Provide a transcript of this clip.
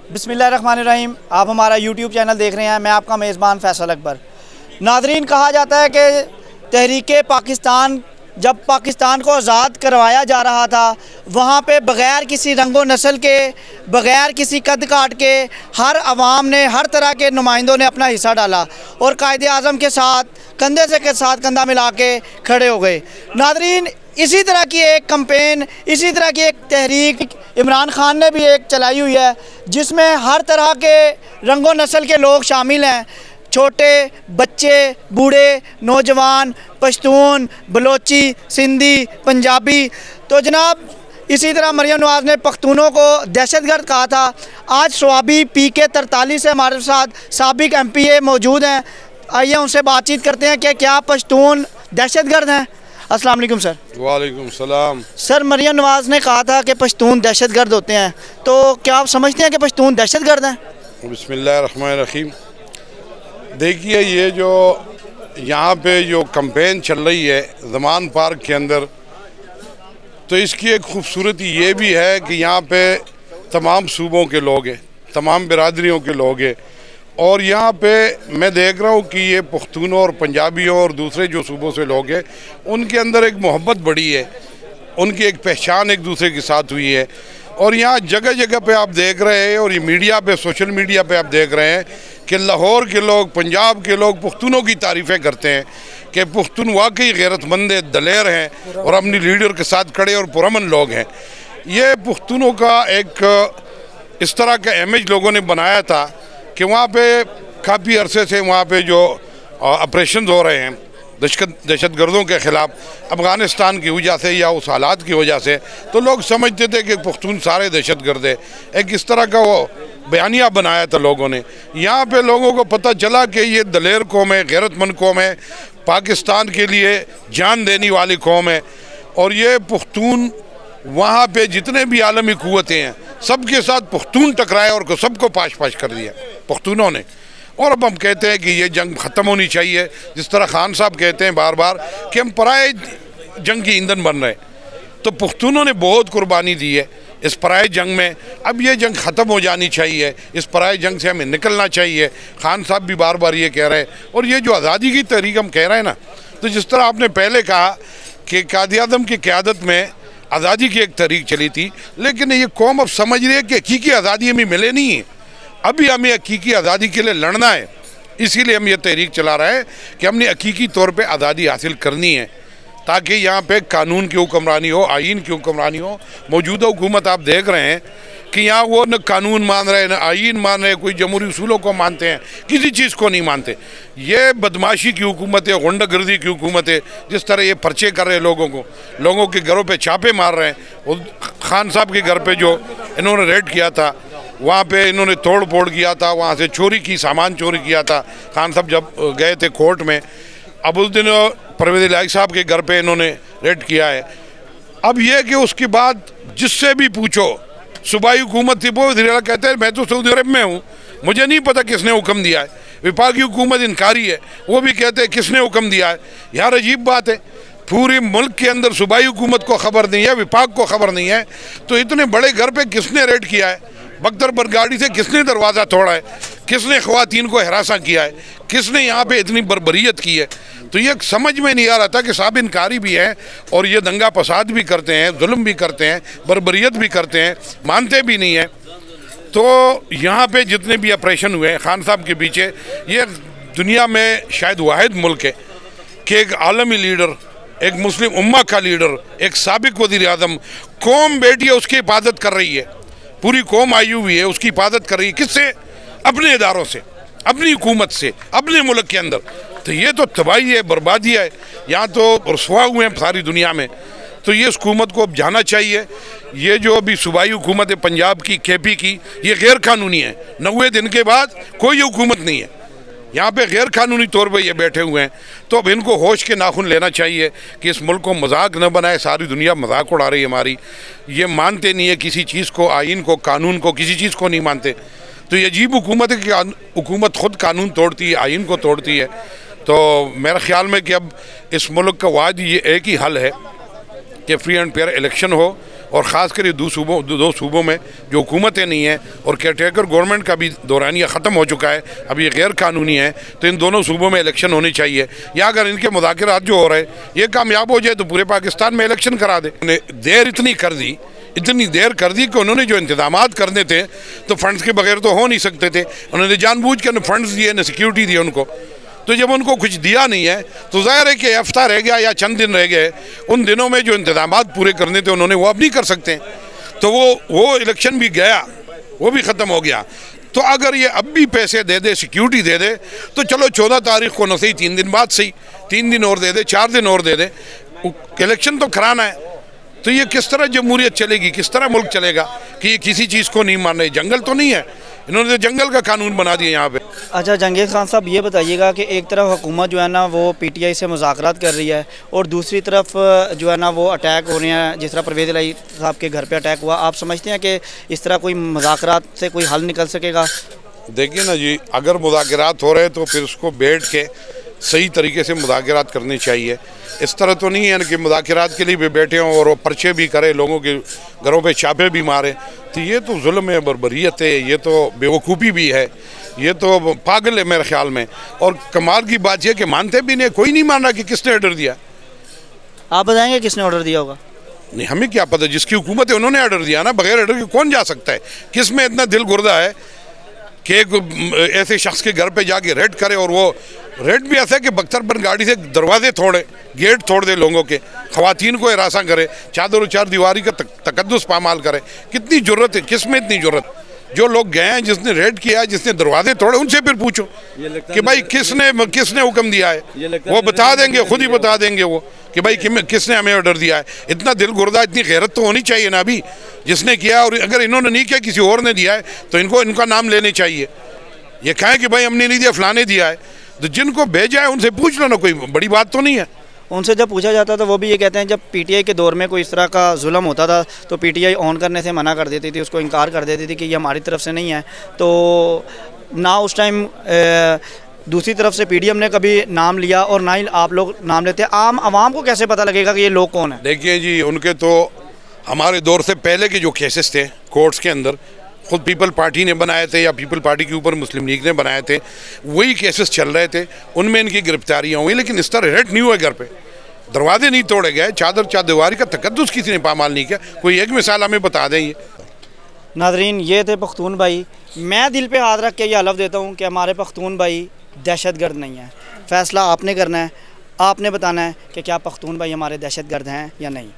बिस्मिल्लाहिर्रहमानिर्रहीम। आप हमारा यूट्यूब चैनल देख रहे हैं। मैं आपका मेज़बान फैसल अकबर। नाज़रीन, कहा जाता है कि तहरीके पाकिस्तान जब पाकिस्तान को आज़ाद करवाया जा रहा था, वहाँ पे बग़ैर किसी रंगो नस्ल के, बग़ैर किसी कद काट के हर आवाम ने, हर तरह के नुमाइंदों ने अपना हिस्सा डाला और कायदे आज़म के साथ कंधे से के साथ कंधा मिला के खड़े हो गए। नाज़रीन, इसी तरह की एक कैंपेन, इसी तरह की एक तहरीक इमरान खान ने भी एक चलाई हुई है, जिसमें हर तरह के रंगो नस्ल के लोग शामिल हैं। छोटे बच्चे, बूढ़े, नौजवान, पश्तून, बलोची, सिंधी, पंजाबी। तो जनाब, इसी तरह मरियम नवाज़ ने पख्तूनों को दहशतगर्द कहा था। आज स्वाबी PK 43 से हमारे साथ साबिक MPA मौजूद हैं। आइए उनसे बातचीत करते हैं कि क्या पश्तून दहशतगर्द हैं। अस्सलाम वालेकुम सर। वालेकुम सलाम। सर, मरियम नवाज़ ने कहा था कि पश्तून दहशतगर्द होते हैं, तो क्या आप समझते हैं कि पश्तून दहशतगर्द हैं? बिस्मिल्लाहिर्रहमानिर्रहीम। देखिए, ये जो यहाँ पे जो कैंपेन चल रही है ज़मान पार्क के अंदर, तो इसकी एक खूबसूरती ये भी है कि यहाँ पे तमाम सूबों के लोग हैं, तमाम बिरादरियों के लोग हैं। और यहाँ पे मैं देख रहा हूँ कि ये पख्तूनों और पंजाबियों और दूसरे जो सूबों से लोग हैं, उनके अंदर एक मोहब्बत बढ़ी है, उनकी एक पहचान एक दूसरे के साथ हुई है। और यहाँ जगह जगह पे आप देख रहे हैं, और ये मीडिया पे, सोशल मीडिया पे आप देख रहे हैं कि लाहौर के लोग, पंजाब के लोग पख्तूनों की तारीफ़ें करते हैं कि पख्तून वाकई गैरतमंद है, दलेर हैं और अपनी लीडर के साथ खड़े और पुरअमन लोग हैं। ये पख्तूनों का एक इस तरह का इमेज लोगों ने बनाया था कि वहाँ पे काफ़ी अरसे से वहाँ पे जो ऑपरेशन हो रहे हैं दहशतगर्दों के ख़िलाफ़, अफ़गानिस्तान की वजह से या उस हालात की वजह से, तो लोग समझते थे कि पख्तून सारे दहशतगर्द है। एक इस तरह का वो बयानिया बनाया था लोगों ने। यहाँ पे लोगों को पता चला कि ये दलेर कौम है, गैरतमंद कौम है, पाकिस्तान के लिए जान देने वाली कौम है। और ये पख्तून वहाँ पे जितने भी आलमी क़ुव्वतें हैं, सबके साथ पख्तून टकराए और सबको पाश पाश कर दिया पख्तूनों ने। और अब हम कहते हैं कि ये जंग ख़त्म होनी चाहिए, जिस तरह खान साहब कहते हैं बार बार कि हम पराए जंग की ईंधन बन रहे हैं। तो पख्तूनों ने बहुत कुर्बानी दी है इस पराए जंग में। अब ये जंग ख़त्म हो जानी चाहिए, इस पराए जंग से हमें निकलना चाहिए। खान साहब भी बार बार ये कह रहे हैं। और ये जो आज़ादी की तहरीक हम कह रहे हैं ना, तो जिस तरह आपने पहले कहा कि कायद-ए-आज़म की क़यादत में आज़ादी की एक तहरीक चली थी, लेकिन ये कौम अब समझ रही है कि हकीकी आज़ादी हमें मिले नहीं है, अभी हमें हकीकी आज़ादी के लिए लड़ना है। इसीलिए हम ये तहरीक चला रहे हैं कि हमने हकीकी तौर पे आज़ादी हासिल करनी है, ताकि यहाँ पे कानून की हुक्मरानी हो, आइन की हुक्मरानी हो। मौजूदा हुकूमत आप देख रहे हैं कि यहाँ वो न कानून मान रहे, न आइन मान रहे, कोई जमहूरी उसूलों को मानते हैं, किसी चीज़ को नहीं मानते। ये बदमाशी की हुकूमत है, गुंडागर्दी की हुकूमत है। जिस तरह ये पर्चे कर रहे हैं लोगों के घरों पे छापे मार रहे हैं। वो खान साहब के घर पे जो इन्होंने रेड किया था, वहाँ पे इन्होंने तोड़ फोड़ किया था, वहाँ से चोरी की, सामान चोरी किया था। खान साहब जब गए थे कोर्ट में, अब उस दिन परवेज़ इलाही साहब के घर पे इन्होंने रेड किया है। अब यह कि उसके बाद जिससे भी पूछो, सूबाई हुकूमत थी, वो कहते हैं मैं तो सऊदी अरब में हूँ, मुझे नहीं पता किसने हुक्म दिया है। विफाकी हुकूमत इनकारी है, वो भी कहते हैं किसने हुक्म दिया है। यार अजीब बात है, पूरे मुल्क के अंदर सूबाई हुकूमत को खबर नहीं है, विफाक को खबर नहीं है, तो इतने बड़े घर पे किसने रेड किया है? बख्तर बरगाड़ी से किसने दरवाज़ा तोड़ा है? किसने ख़वातीन को हरासा किया है? किसने यहाँ पे इतनी बर्बरियत की है? तो ये समझ में नहीं आ रहा था कि साहब इनकारी भी हैं और ये दंगा फसाद भी करते हैं, जुल्म भी करते हैं, बर्बरियत भी करते हैं, मानते भी नहीं हैं। तो यहाँ पे जितने भी ऑपरेशन हुए हैं खान साहब के पीछे, ये दुनिया में शायद वाहिद मुल्क है कि एक आलमी लीडर, एक मुस्लिम उम्मा का लीडर, एक साबिक वज़ीर आज़म, कौम बेटी है उसकी हिफाजत कर रही है, पूरी कौम आई हुई है, उसकी हिफाजत कर रही है। किससे? अपने इदारों से, अपनी हुकूमत से, अपने मुल्क के अंदर। तो ये तो तबाही है, बर्बादी है। यहाँ तो रुसवा हुए हैं सारी दुनिया में। तो ये इस हुकूमत को अब जाना चाहिए। ये जो अभी सूबाई हुकूमत है पंजाब की, KP की, ये गैर कानूनी है। 90 दिन के बाद कोई हुकूमत नहीं है, यहाँ पे गैर कानूनी तौर पे ये बैठे हुए हैं। तो अब इनको होश के नाखून लेना चाहिए कि इस मुल्क को मजाक न बनाए। सारी दुनिया मजाक उड़ा रही है हमारी, ये मानते नहीं है किसी चीज़ को, आइन को, कानून को, किसी चीज़ को नहीं मानते। तो ये अजीब हुकूमत है कि हुकूमत ख़ुद कानून तोड़ती है, आइन को तोड़ती है। तो मेरा ख्याल में कि अब इस मुल्क का वाद ये एक ही हल है कि फ्री एंड फेयर इलेक्शन हो और ख़ास कर ये दो सूबों में जो हुकूमतें नहीं हैं और केयरटेकर गवर्नमेंट का भी दौरानिया ख़त्म हो चुका है, अब ये गैर कानूनी है, तो इन दोनों सूबों में इलेक्शन होनी चाहिए। या अगर इनके मुज़ाकरात जो हो रहे हैं ये कामयाब हो जाए तो पूरे पाकिस्तान में इलेक्शन करा दे। देर इतनी कर दी कि उन्होंने जो इंतजामात करने थे तो फंड्स के बगैर तो हो नहीं सकते थे। उन्होंने जानबूझ के फंड्स दिए, न सिक्योरिटी दी उनको। तो जब उनको कुछ दिया नहीं है तो ज़ाहिर है कि हफ्ता रह गया या चंद दिन रह गए, उन दिनों में जो इंतजामात पूरे करने थे उन्होंने वो अब नहीं कर सकते। तो वो इलेक्शन भी गया, वो भी ख़त्म हो गया। तो अगर ये अब भी पैसे दे दे, सिक्योरिटी दे दे, तो चलो 14 तारीख को न सही 3 दिन बाद सही, 3 दिन और दे दे, 4 दिन और दे दे, इलेक्शन तो कराना है। तो ये किस तरह जमहूरियत चलेगी, किस तरह मुल्क चलेगा कि ये किसी चीज़ को नहीं मान रहे। जंगल तो नहीं है, इन्होंने तो जंगल का कानून बना दिया यहाँ पे। अच्छा जहांगीर खान साहब, ये बताइएगा कि एक तरफ हुकूमत जो है ना वो पीटीआई से मुज़ाकरात कर रही है और दूसरी तरफ जो है ना वो अटैक हो रहे हैं, जिस तरह परवेज़ इलाही साहब के घर पे अटैक हुआ। आप समझते हैं कि इस तरह कोई मुज़ाकरात से कोई हल निकल सकेगा? देखिए ना जी, अगर मुज़ाकरात हो रहे हैं तो फिर उसको बैठ के सही तरीके से मुज़ाकरात करनी चाहिए। इस तरह तो नहीं है कि मुज़ाकरात के लिए भी बैठे हों और वो पर्चे भी करें, लोगों के घरों पे छापे भी मारें। तो ये तो जुल्म है, बर्बरियत है, ये तो बेवकूफ़ी भी है, ये तो पागल है मेरे ख्याल में। और कमाल की बात यह कि मानते भी नहीं, कोई नहीं मान रहा कि किसने ऑर्डर दिया। आप बताएंगे किसने ऑर्डर दिया होगा? नहीं, हमें क्या पता, जिसकी हुकूमत है उन्होंने ऑर्डर दिया ना, बगैर ऑर्डर के कौन जा सकता है? किस में इतना दिल गुर्दा है कि एक ऐसे शख्स के घर पे जाके रेड करे, और वो रेड भी ऐसा है कि बख्तरबंद गाड़ी से दरवाजे तोड़े, गेट तोड़ दे लोगों के, ख़वातीन को हिरासा करे, चादर और चार दीवारी का तकद्दुस पामाल करे। कितनी ज़रूरत है, किस में इतनी ज़रूरत? जो लोग गए हैं, जिसने रेड किया है, जिसने दरवाजे तोड़े, उनसे फिर पूछो कि भाई किसने हुक्म दिया है। वो बता देंगे, खुद ही बता देंगे वो कि भाई किसने हमें ऑर्डर दिया है। इतना दिल गुर्दा, इतनी गैरत तो होनी चाहिए ना अभी, जिसने किया। और अगर इन्होंने नहीं किया, किसी और ने दिया है, तो इनका नाम लेने चाहिए। ये कहें कि भाई हमने नहीं दिया, फलाने दिया है, तो जिनको भेजा है उनसे पूछ लो ना, कोई बड़ी बात तो नहीं है। उनसे जब पूछा जाता था वो भी ये कहते हैं जब पीटीआई के दौर में कोई इस तरह का जुल्म होता था तो पीटीआई ऑन करने से मना कर देती थी, उसको इनकार कर देती थी कि ये हमारी तरफ से नहीं है। तो ना उस टाइम दूसरी तरफ से पीडीएम ने कभी नाम लिया और ना ही आप लोग नाम लेते। आम आवाम को कैसे पता लगेगा कि ये लोग कौन है? देखिए जी, उनके तो हमारे दौर से पहले के जो केसेस थे कोर्ट्स के अंदर, खुद पीपल पार्टी ने बनाए थे या पीपल पार्टी के ऊपर मुस्लिम लीग ने बनाए थे, वही केसेस चल रहे थे, उनमें इनकी गिरफ्तारियाँ हुई। लेकिन इस तरह रेड नहीं हुए, घर पे दरवाजे नहीं तोड़े गए, चादर चारदीवारी का तकद्दुस किसी ने पामाल नहीं किया। कोई एक मिसाल हमें बता दें। ये नाज़रीन, ये थे पख्तून भाई। मैं दिल पे हाथ रख के ये हलफ देता हूँ कि हमारे पख्तून भाई दहशतगर्द नहीं है। फ़ैसला आपने करना है, आपने बताना है कि क्या पख्तून भाई हमारे दहशतगर्द हैं या नहीं।